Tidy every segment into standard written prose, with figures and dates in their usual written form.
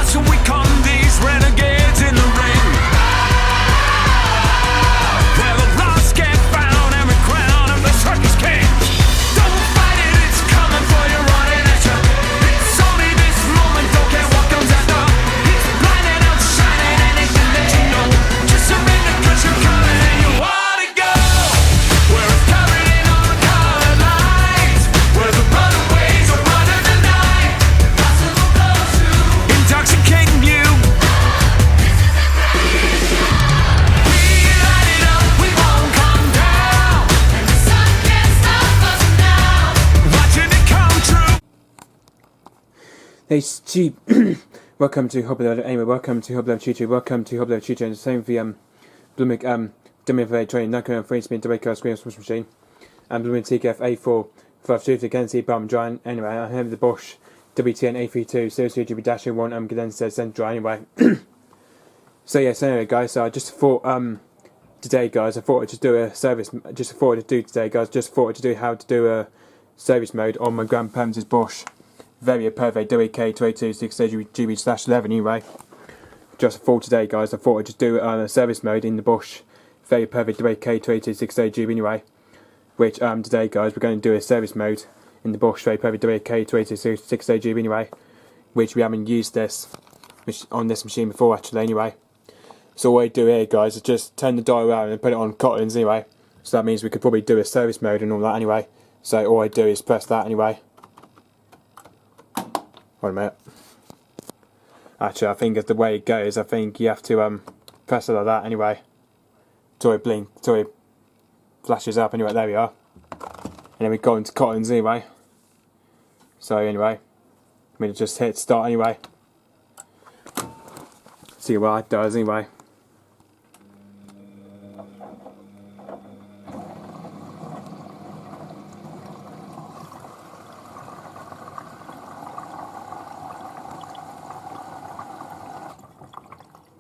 watching we come these renegades in the ring. Where the lost get found and we crown of the circus king. Don't fight it, it's coming for you, running at you. It's only this moment, don't care what comes after. It's blinding, outshining, and it can let you know. Just surrender, cause you're coming and you wanna go. Where it's covered in all the colored lights. Where the runaways are under the night. Impossible close to intoxicating you. We light it up, we won't come down. And the sun can't stop us now. Watching it come true. Hey, Steve. Welcome to Hobby Level. Anyway, welcome to Hobby Level Tutor. Welcome to Hobby Level Tutor. And the same for the Blooming dummy for training. Not free spin to make a screen switch machine. And Blooming TKF A4 for shooting against the bomb drying. Anyway, I have the Bosch WTN A32 0CGB-1 condenser center dry. Anyway, so yes, anyway, guys. So I just thought today, guys. I thought I'd just do a service. Just thought I'd do today, guys. Just thought I'd do how to do a service mode on my grandparents' Bosch VarioPerfect WAK28260GB/11. Anyway, just for today, guys. I thought I'd just do a service mode in the Bosch VarioPerfect WAK28260GB. Anyway, which today, guys, we're going to do a service mode in the Bosch VarioPerfect WAK28260GB. Anyway, which we haven't used this on this machine before actually. Anyway, so what I do here, guys, is just turn the dial around and put it on cottons. Anyway, so that means we could probably do a service mode and all that. Anyway, so all I do is press that. Anyway, wait a minute. Actually, I think that's the way it goes. I think you have to press it like that. Anyway, till it blink, till it flashes up. Anyway, there we are. And then we go into cottons. Anyway, so anyway, we just hit start. Anyway, see what it does. Anyway.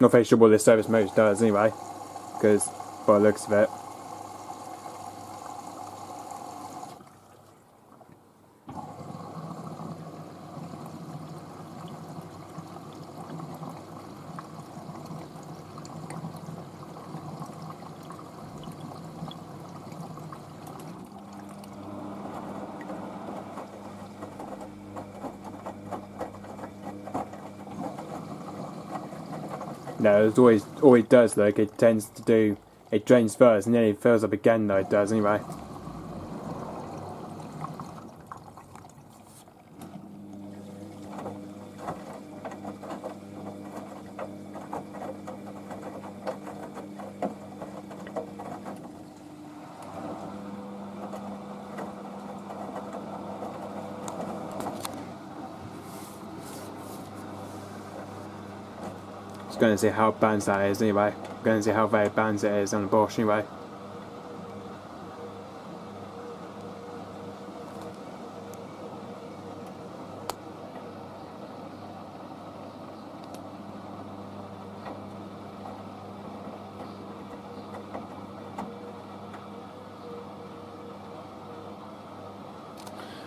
Not very sure what this service mode does anyway, because by the looks of it. No, it's always does. Like it tends to do, it drains first and then it fills up again. Though it does anyway. Just going to see how balanced that is anyway. Going to see how very balanced it is on the Bosch anyway.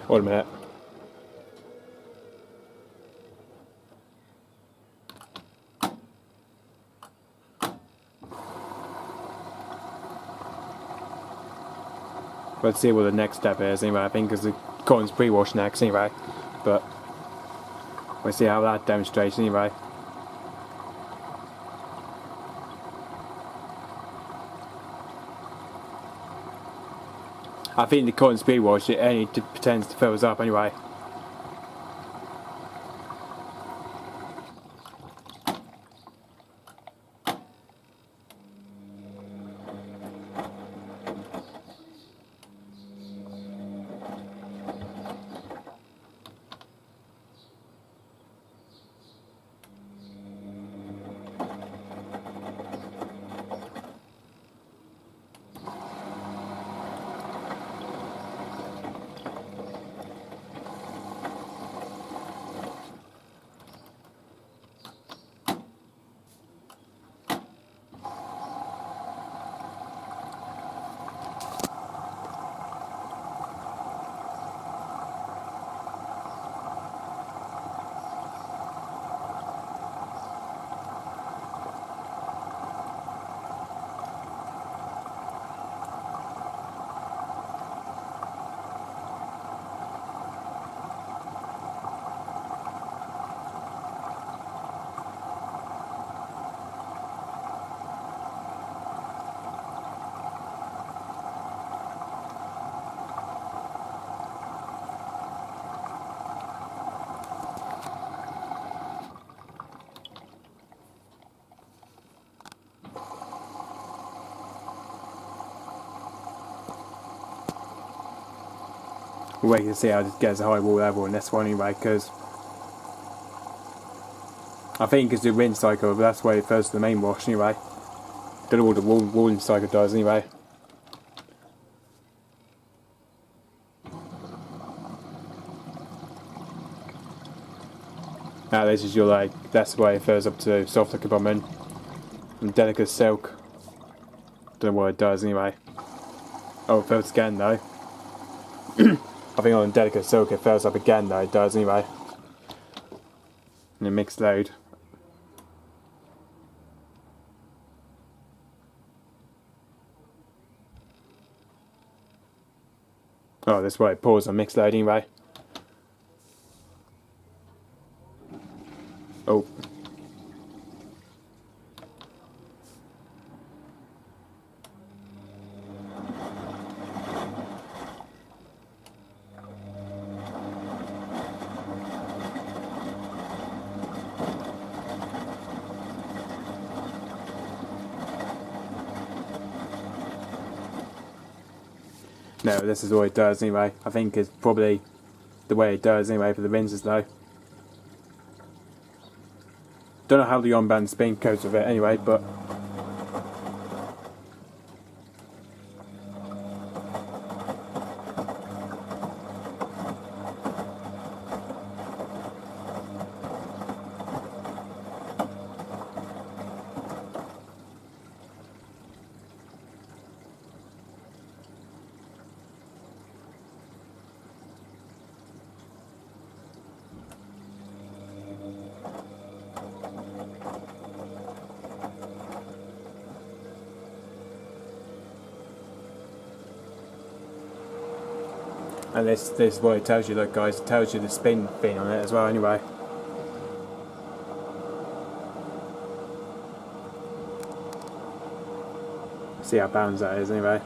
Wait a minute. Let's see what the next step is anyway. I think because the cotton's pre-washed next anyway, but we'll see how that demonstrates anyway. I think the cotton's pre-washed, it only pretends to fill us up anyway. We'll wait to see how it gets a high wall level in this one anyway, because I think it's the wind cycle, but that's where it first to the main wash anyway. Don't know what the walling cycle does anyway. Now this is your that's the way it first up to soft like a bombing. And delicate silk. Don't know what it does anyway. Oh, it fills again though. I think on delicate silk it fills up again though, it does anyway. And a mixed load. Oh, that's why it pours on mixed load anyway. Oh. No, this is what it does anyway. I think it's probably the way it does anyway for the rinses though. Don't know how the on-band spin coats with it anyway, but and this is what it tells you, look guys, it tells you the spin thing on it as well anyway. See how balanced that is anyway.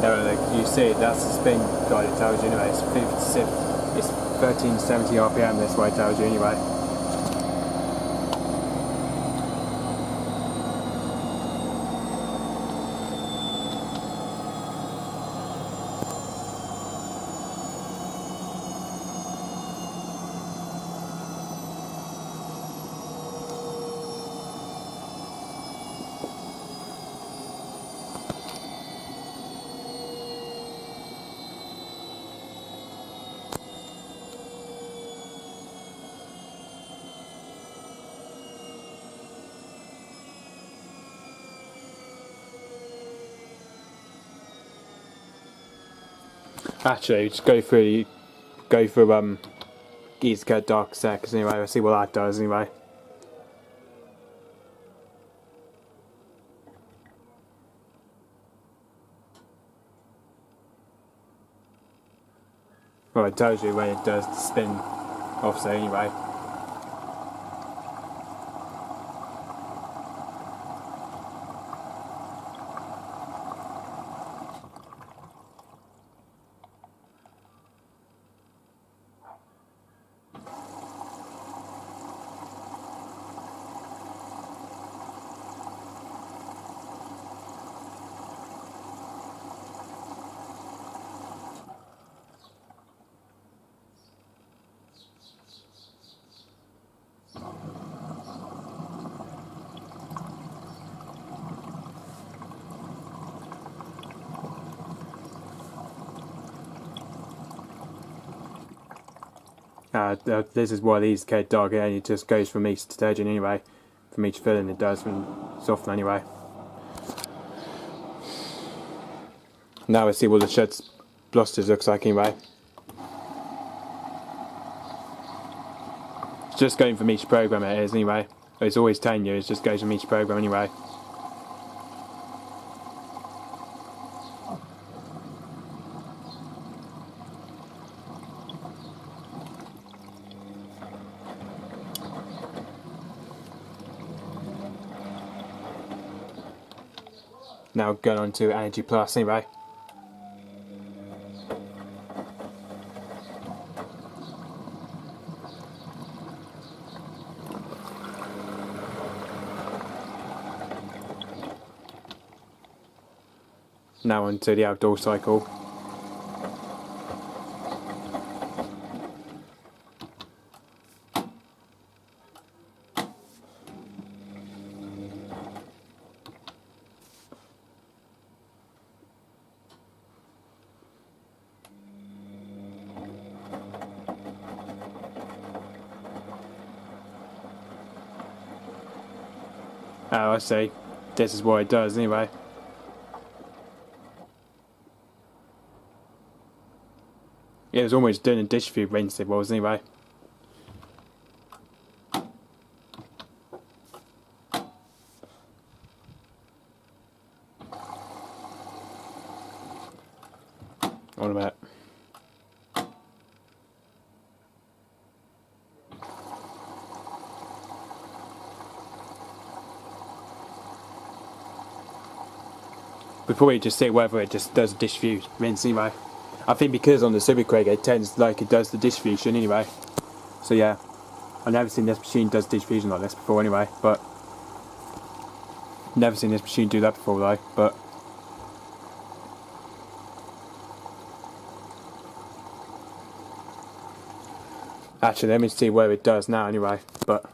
There, you see, that's the spin guide it tells you anyway. It's 1370 RPM. That's what it tells you anyway. Actually, just go through Geese Cut Dark Seconds anyway. We'll see what that does anyway. Well, it tells you when it does the spin offset anyway. This is why these get dark, and it just goes from each detergent anyway. From each filling it does from soften anyway. Now let's see what the shirt's blusters looks like anyway. It's just going from each program it is anyway. It's always telling you, it just goes from each program anyway. Now going on to Energy Plus anyway. Now on to the outdoor cycle. Oh, I see. This is what it does anyway. It was almost doing a dish food rinse it was anyway. On a minute. We'd probably just see whether it just does a dish food rinse anyway. I think because on the Super Craig it tends like it does the distribution anyway. So yeah, I've never seen this machine does distribution like this before anyway, but never seen this machine do that before though, but actually let me see where it does now anyway, but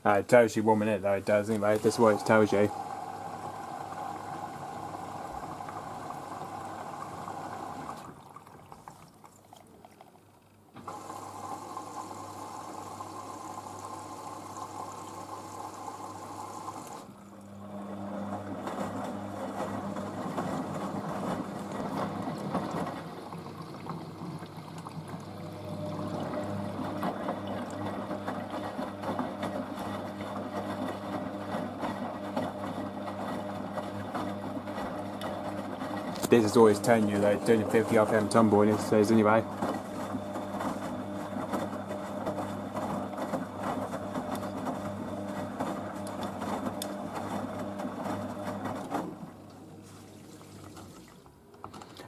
it tells you 1 minute though, it does anyway, that's what it tells you. This is always telling you that doing a 50 RPM tumble and it says anyway.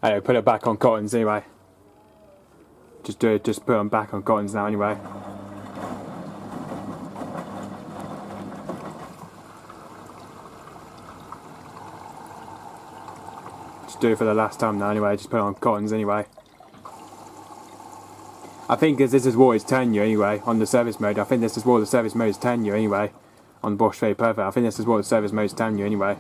Anyway, put it back on cottons anyway. Just do it, just put them back on cottons now anyway. Do it for the last time now anyway, just put it on cottons anyway. I think this is what it's telling you anyway on the service mode. I think this is what the service mode is telling you anyway on Bosch VarioPerfect. I think this is what the service mode is telling you anyway.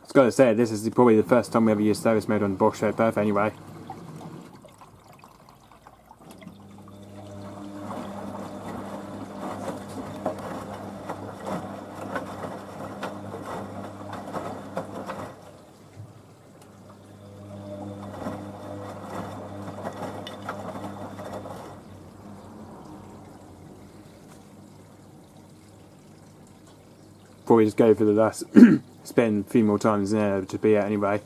I was going to say, this is probably the first time we ever used service mode on Bosch VarioPerfect anyway. Probably just go for the last spend a few more times in there to be at anyway.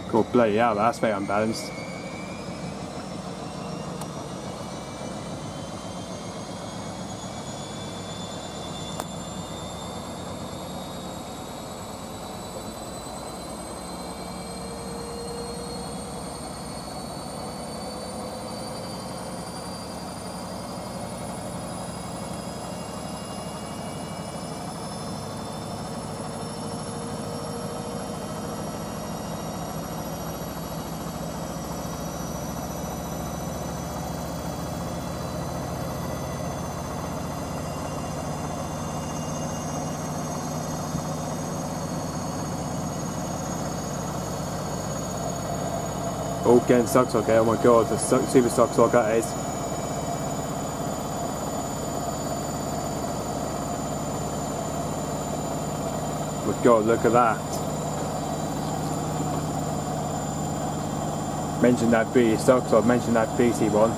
Cool, bloody hell, that's very unbalanced. Oh, getting sucks okay, oh my god, the super sucks like that is. Oh my god, look at that. Mention that beauty sucks, I've mentioned that beauty one.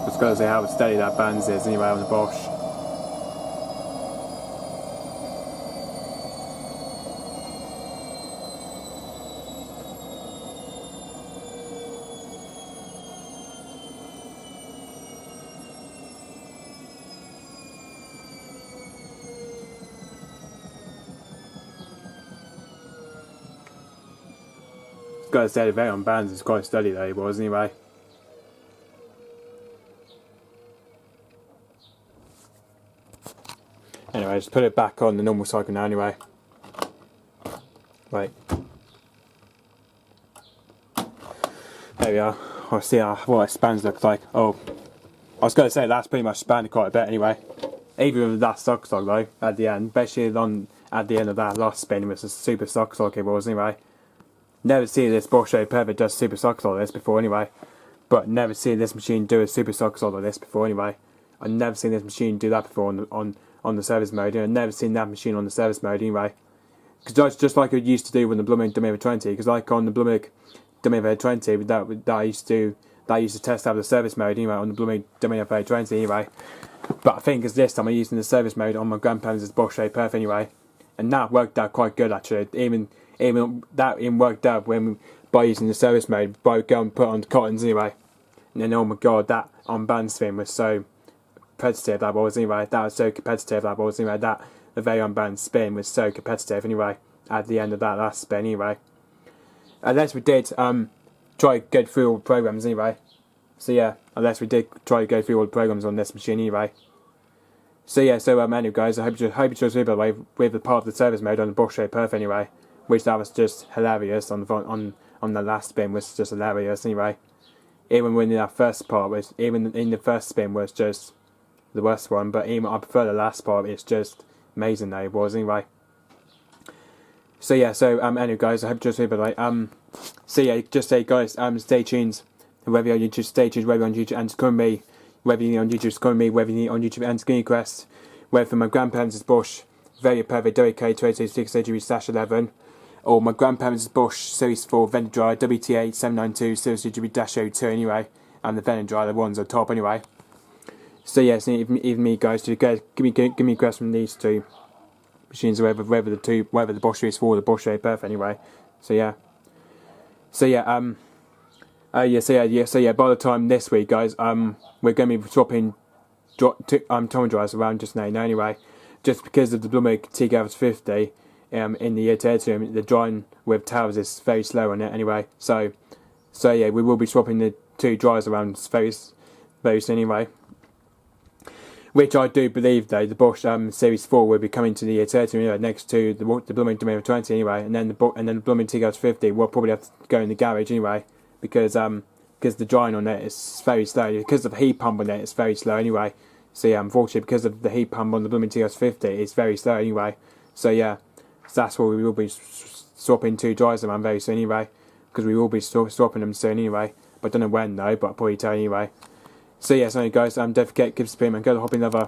Just gotta see how steady that bands is anyway on the Bosch. Gotta say the very on bands is quite steady though he was anyway. Anyway, just put it back on the normal cycle now anyway. Right. There we are. I'll see what it spans looks like. Oh, I was going to say that's pretty much spanned quite a bit anyway. Even with that stock though, at the end, especially at the end of that last spin, it was a super stock it was anyway. Never seen this Bosch VarioPerfect does super stock like this before anyway. But never seen this machine do a super stock like this before anyway. I've never seen this machine do that before on the service mode. I've never seen that machine on the service mode anyway. Because that's just like it used to do when the blooming WAK28260GB. Because like on the blooming WAK28260GB, that I used to test out the service mode anyway on the blooming WAK28260GB anyway. But I think as this time I'm using the service mode on my grandparents' Bosch VarioPerfect anyway, and that worked out quite good actually. Even that worked out by using the service mode, by going and put on the cottons anyway. And then oh my god, that on band spin was so competitive that was anyway. That was so competitive that was anyway. That the very unbanned spin was so competitive anyway. At the end of that last spin anyway. Unless we did try to go through all the programs anyway. So yeah, unless we did try to go through all the programs on this machine anyway. So yeah, anyway guys, I hope you chose by the way with the part of the service mode on the Bosch VarioPerfect anyway. Which that was just hilarious on the last spin was just hilarious anyway. Even when that first part was, even in the first spin was just the worst one, but even I prefer the last part. It's just amazing though it was anyway. So yeah, anyway guys, I hope you enjoyed by the way. So yeah, just say guys, stay tuned. Whether you're on YouTube, stay tuned. Whether you're on YouTube and Screen Me, whether you're on YouTube, Screen Me, whether you're on YouTube and Screen Quest, whether for my grandparents is Bosch VarioPerfect WAK28260GB-11, or my grandparents is Bosch Series 4 vendor dryer WTA79260GB-02 anyway, and the vendor dryer, the ones on top anyway. So yeah, so even me guys, to give me a grasp from these two machines, whether the Bosch Series 4 or the Bosch VarioPerfect anyway. So yeah. So yeah, by the time this week, guys, we're going to be swapping tongue dryers around just now anyway, just because of the Blumig TGAVS50 in the Ethereum, the drying with towels is very slow on it anyway. So yeah, we will be swapping the two dryers around very soon anyway. Which I do believe though the Bosch Series 4 will be coming to the Ethereum anyway, next to the Blumig Domain 20 anyway, and then the Blumig TGAVS50 will probably have to go in the garage anyway, because the drying on it is very slow, because of the heat pump on it it's very slow anyway. So yeah, unfortunately, because of the heat pump on the Blumig TGAVS50 it's very slow anyway. So yeah, so that's why we will be swapping two dryers around very soon anyway, because we will be swapping them soon anyway. But I don't know when though, but I'll probably tell you anyway. So yeah, so guys, don't forget, give us a comment, go to Hobby Lover